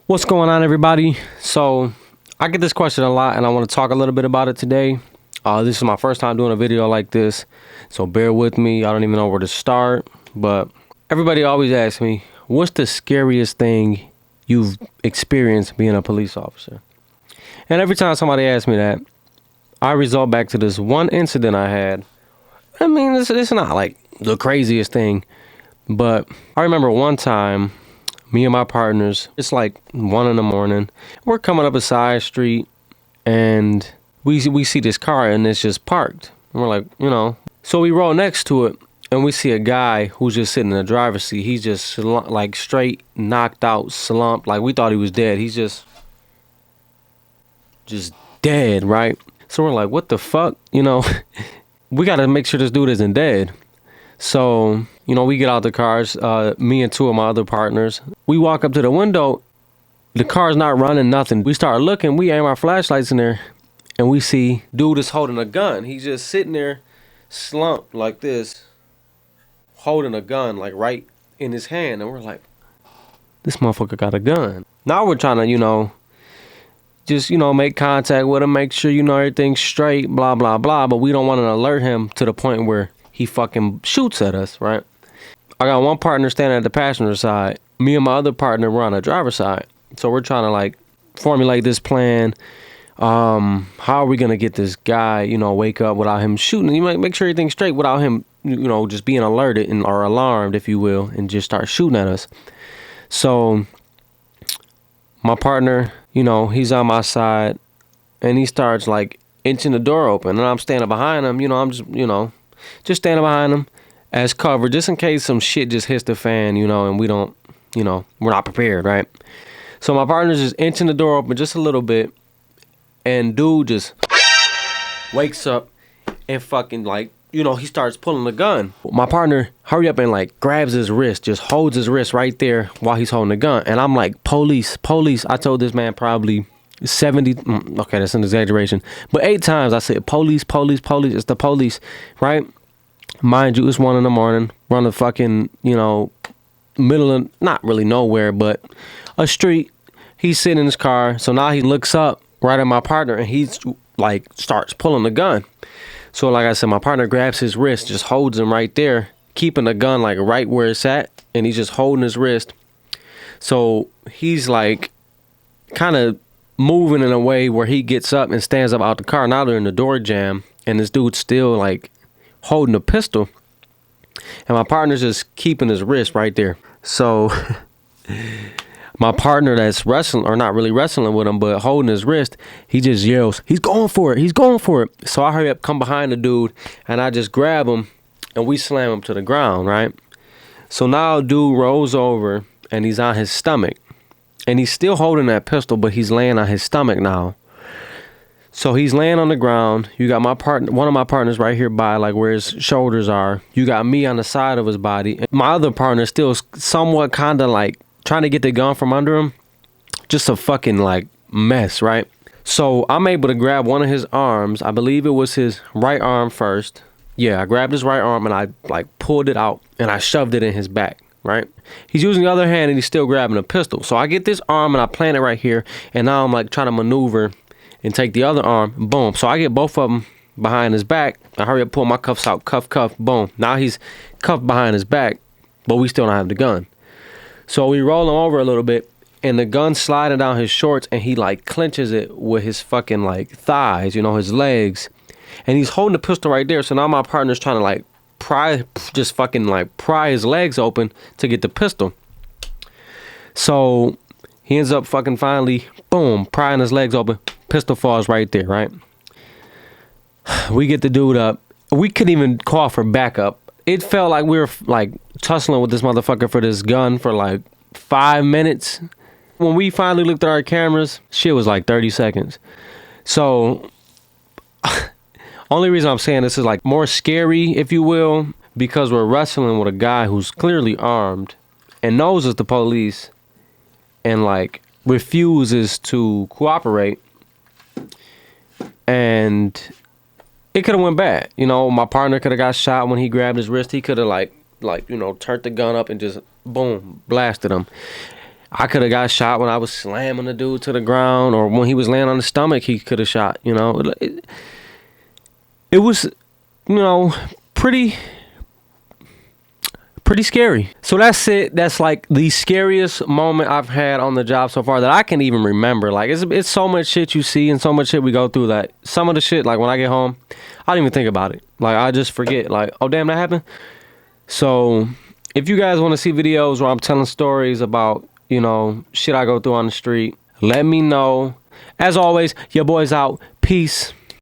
What's going on, everybody? So I get this question a lot and I want to talk a little bit about it today. This is my first time doing a video like this, so bear with me. I don't even know where to start, but everybody always asks me, what's the scariest thing you've experienced being a police officer? And every time somebody asks me that, I resort back to this one incident I had. I mean, it's not like the craziest thing, but I remember one time, me and my partners, it's like 1 a.m. We're coming up a side street and we see this car and it's just parked. And we're like, so we roll next to it and we see a guy who's just sitting in the driver's seat. He's just like straight knocked out, slumped. Like we thought he was dead. He's just dead, right? So we're like, what the fuck? We got to make sure this dude isn't dead. So, we get out the cars, me and two of my other partners. We walk up to the window. The car's not running, nothing. We start looking. We aim our flashlights in there, and we see dude is holding a gun. He's just sitting there, slumped like this, holding a gun, like right in his hand. And we're like, this motherfucker got a gun. Now we're trying to, just, make contact with him, make sure, everything's straight, blah, blah, blah. But we don't want to alert him to the point where he fucking shoots at us, right? I got one partner standing at the passenger side. Me and my other partner were on the driver's side. So we're trying to like formulate this plan. How are we gonna get this guy, wake up without him shooting? You might make sure everything's straight without him, just being alerted or alarmed, if you will, and just start shooting at us. So my partner, he's on my side and he starts like inching the door open, and I'm standing behind him. I'm just standing behind him as cover, just in case some shit just hits the fan, and we don't, we're not prepared, right? So my partner's just inching the door open just a little bit, and dude just wakes up and fucking like, he starts pulling the gun. My partner hurry up and like grabs his wrist, just holds his wrist right there while he's holding the gun. And I'm like, police, police. I told this man probably 70, okay, that's an exaggeration, but 8 times I said, police, police, police, it's the police, right? Mind you, it's 1 a.m. We're on the fucking, middle of, not really nowhere, but a street. He's sitting in his car, so now he looks up right at my partner, and he's like, starts pulling the gun. So like I said, my partner grabs his wrist, just holds him right there, keeping the gun like right where it's at, and he's just holding his wrist. So he's like, kind of moving in a way where he gets up and stands up out the car. Now they're in the door jam, and this dude's still like holding a pistol, and my partner's just keeping his wrist right there. So my partner that's wrestling, or not really wrestling with him, but holding his wrist, he just yells, he's going for it, he's going for it. So I hurry up, come behind the dude, and I just grab him and we slam him to the ground, right? So now dude rolls over and he's on his stomach. And he's still holding that pistol, but he's laying on his stomach now. So he's laying on the ground. You got my partner, one of my partners right here by like where his shoulders are. You got me on the side of his body. And my other partner still somewhat kind of like trying to get the gun from under him. Just a fucking like mess, right? So I'm able to grab one of his arms. I believe it was his right arm first. Yeah, I grabbed his right arm and I like pulled it out and I shoved it in his back. Right? He's using the other hand and he's still grabbing a pistol. So I get this arm and I plant it right here. And now I'm like trying to maneuver and take the other arm. Boom. So I get both of them behind his back. I hurry up, pull my cuffs out. Cuff, cuff. Boom. Now he's cuffed behind his back, but we still don't have the gun. So we roll him over a little bit and the gun's sliding down his shorts and he like clenches it with his fucking like thighs, his legs. And he's holding the pistol right there. So now my partner's trying to like pry his legs open to get the pistol. So he ends up fucking finally, boom, prying his legs open. Pistol falls right there, right? We get the dude up. We couldn't even call for backup. It felt like we were like tussling with this motherfucker for this gun for like 5 minutes. When we finally looked at our cameras, shit was like 30 seconds. So only reason I'm saying this is like more scary, if you will, because we're wrestling with a guy who's clearly armed and knows it's the police and like refuses to cooperate. And it could have went bad. My partner could have got shot when he grabbed his wrist. He could have like turned the gun up and just boom, blasted him. I could have got shot when I was slamming the dude to the ground, or when he was laying on his stomach, he could have shot. You know, it was, you know, pretty scary. So that's it. That's like the scariest moment I've had on the job so far that I can even remember. Like it's so much shit you see and so much shit we go through that some of the shit, like when I get home, I don't even think about it. Like I just forget. Like, oh damn, that happened. So if you guys want to see videos where I'm telling stories about, you know, shit I go through on the street, let me know. As always, your boy's out. Peace.